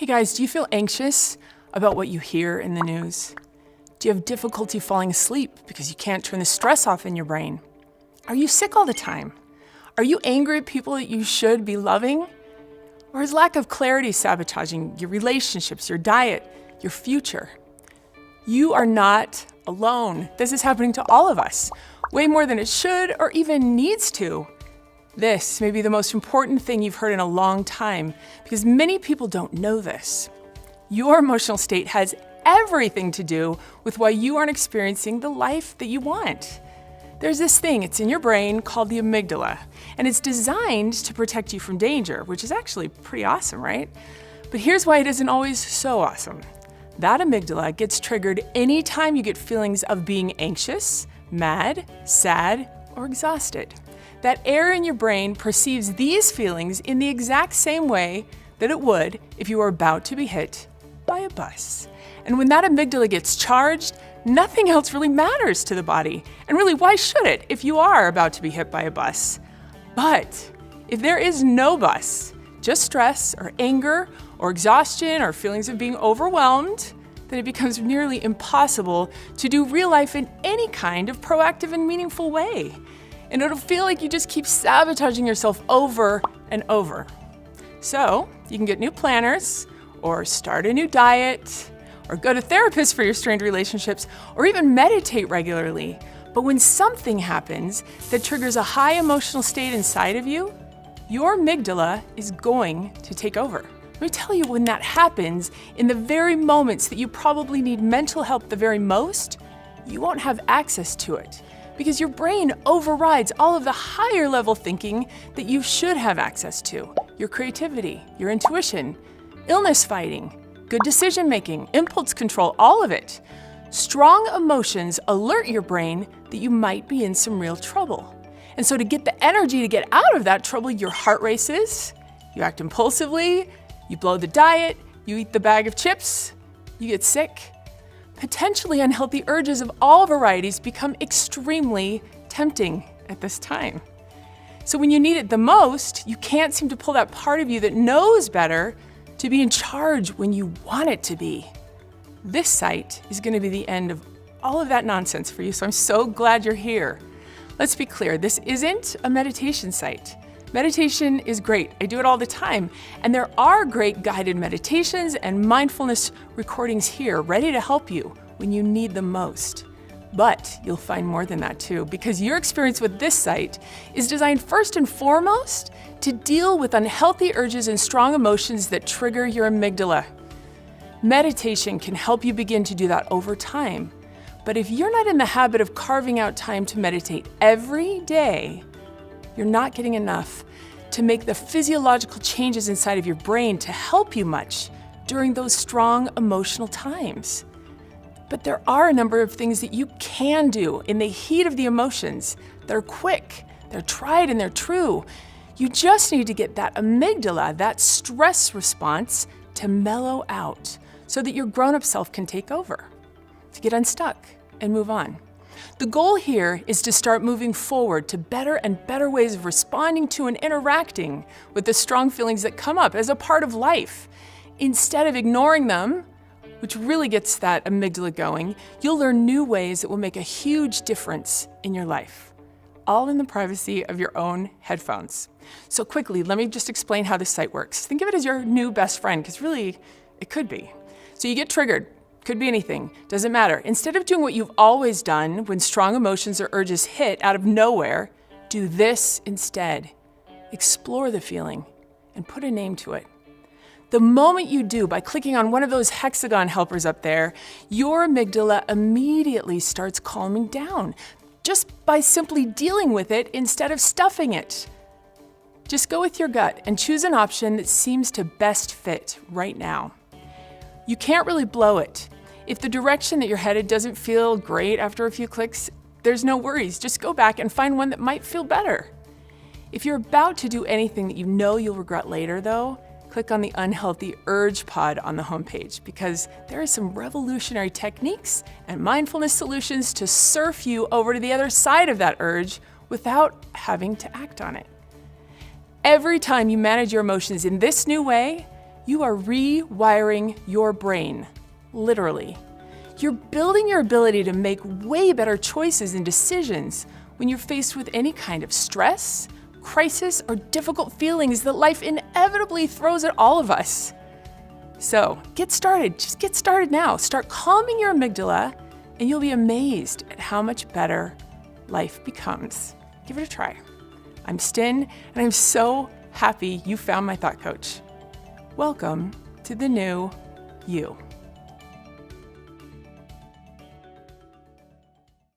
Hey guys, do you feel anxious about what you hear in the news? Do you have difficulty falling asleep because you can't turn the stress off in your brain? Are you sick all the time? Are you angry at people that you should be loving? Or is lack of clarity sabotaging your relationships, your diet, your future? You are not alone. This is happening to all of us, way more than it should or even needs to. This may be the most important thing you've heard in a long time because many people don't know this. Your emotional state has everything to do with why you aren't experiencing the life that you want. There's this thing, it's in your brain called the amygdala, and it's designed to protect you from danger, which is actually pretty awesome, right? But here's why it isn't always so awesome. That amygdala gets triggered anytime you get feelings of being anxious, mad, sad, or exhausted. That area in your brain perceives these feelings in the exact same way that it would if you were about to be hit by a bus. And when that amygdala gets charged, nothing else really matters to the body. And really, why should it if you are about to be hit by a bus? But if there is no bus, just stress or anger or exhaustion or feelings of being overwhelmed, then it becomes nearly impossible to do real life in any kind of proactive and meaningful way. And it'll feel like you just keep sabotaging yourself over and over. So you can get new planners, or start a new diet, or go to therapists for your strained relationships, or even meditate regularly. But when something happens that triggers a high emotional state inside of you, your amygdala is going to take over. Let me tell you, when that happens, in the very moments that you probably need mental help the very most, you won't have access to it because your brain overrides all of the higher level thinking that you should have access to. Your creativity, your intuition, illness fighting, good decision making, impulse control, all of it. Strong emotions alert your brain that you might be in some real trouble. And so to get the energy to get out of that trouble, your heart races, you act impulsively, you blow the diet, you eat the bag of chips, you get sick. Potentially unhealthy urges of all varieties become extremely tempting at this time. So when you need it the most, you can't seem to pull that part of you that knows better to be in charge when you want it to be. This site is going to be the end of all of that nonsense for you, so I'm so glad you're here. Let's be clear, this isn't a meditation site. Meditation is great. I do it all the time. And there are great guided meditations and mindfulness recordings here ready to help you when you need them most. But you'll find more than that too, because your experience with this site is designed first and foremost to deal with unhealthy urges and strong emotions that trigger your amygdala. Meditation can help you begin to do that over time. But if you're not in the habit of carving out time to meditate every day, you're not getting enough to make the physiological changes inside of your brain to help you much during those strong emotional times. But there are a number of things that you can do in the heat of the emotions. They're quick, they're tried, and they're true. You just need to get that amygdala, that stress response, to mellow out so that your grown-up self can take over, to get unstuck and move on. The goal here is to start moving forward to better and better ways of responding to and interacting with the strong feelings that come up as a part of life. Instead of ignoring them, which really gets that amygdala going, you'll learn new ways that will make a huge difference in your life, all in the privacy of your own headphones. So quickly, let me just explain how this site works. Think of it as your new best friend, because really, it could be. So you get triggered. Could be anything, doesn't matter. Instead of doing what you've always done when strong emotions or urges hit out of nowhere, do this instead. Explore the feeling and put a name to it. The moment you do, by clicking on one of those hexagon helpers up there, your amygdala immediately starts calming down, just by simply dealing with it instead of stuffing it. Just go with your gut and choose an option that seems to best fit right now. You can't really blow it. If the direction that you're headed doesn't feel great after a few clicks, there's no worries. Just go back and find one that might feel better. If you're about to do anything that you know you'll regret later, though, click on the Unhealthy Urge pod on the homepage, because there are some revolutionary techniques and mindfulness solutions to surf you over to the other side of that urge without having to act on it. Every time you manage your emotions in this new way, You are rewiring your brain, literally. You're building your ability to make way better choices and decisions when you're faced with any kind of stress, crisis, or difficult feelings that life inevitably throws at all of us. So get started. Just get started now. Start calming your amygdala, and you'll be amazed at how much better life becomes. Give it a try. I'm Stin, and I'm so happy you found my thought coach. Welcome to the new you.